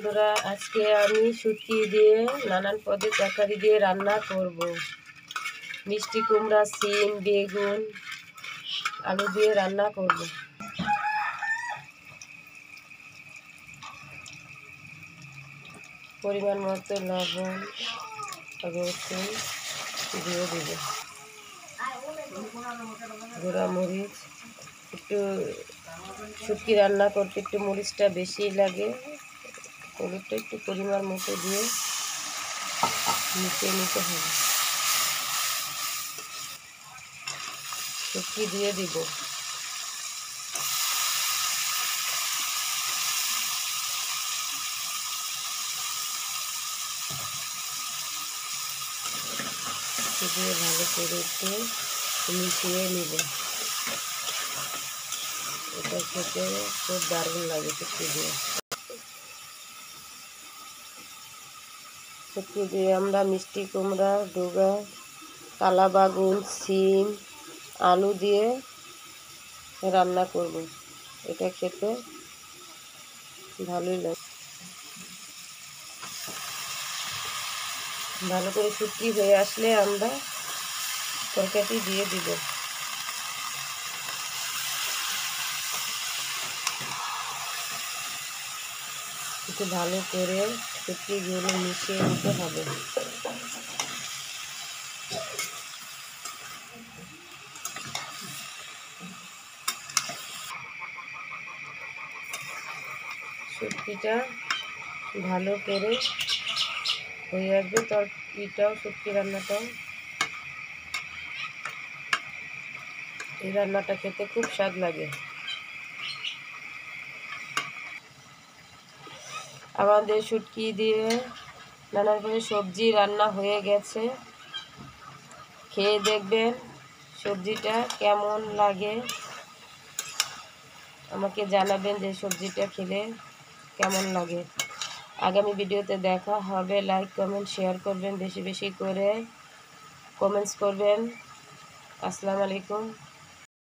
বন্ধুরা, আজকে আমি শুটকি দিয়ে নানান পদের তরকারি দিয়ে রান্না করব। মিষ্টি কুমড়া, সিম, বেগুন, আলু দিয়ে রান্না করব। পরিমাণ মতো লবণ, রসুন দিয়ে দেব, গুঁড়া মরিচ। একটু শুটকি রান্না করতে একটু মরিচটা বেশি লাগে, হলুদটা একটু পরিমাণ মতো দিয়ে মিশিয়ে নিতে হবে। শুটকি দিয়ে দিব, দিয়ে ভালো করে একটু মিশিয়ে নিব। এটা খেতে খুব দারুণ লাগে। শুটকি দিয়ে আমরা মিষ্টি কুমড়া, ডুগা, কালা বাগুন, সিম, আলু দিয়ে রান্না করব। এটা খেতে ভালোই লাগে। ভালো করে শুটকি হয়ে আসলে আমরা তরকারি দিয়ে দিব। একটু ভালো করে শুটকিগুলো মিশিয়ে নিতে হবে। শুটকিটা ভালো করে হয়ে আসবে, তরকারিটাও শুটকি রান্নাটাও। এই রান্নাটা খেতে খুব স্বাদ লাগে। আমাদের শুটকি দিয়ে নানান করে সবজি রান্না হয়ে গেছে। খেয়ে দেখবেন সবজিটা কেমন লাগে, আমাকে জানাবেন যে সবজিটা খেলে কেমন লাগে। আগামী ভিডিওতে দেখা হবে। লাইক, কমেন্ট, শেয়ার করবেন, বেশি বেশি করে কমেন্টস করবেন। আসসালামু আলাইকুম।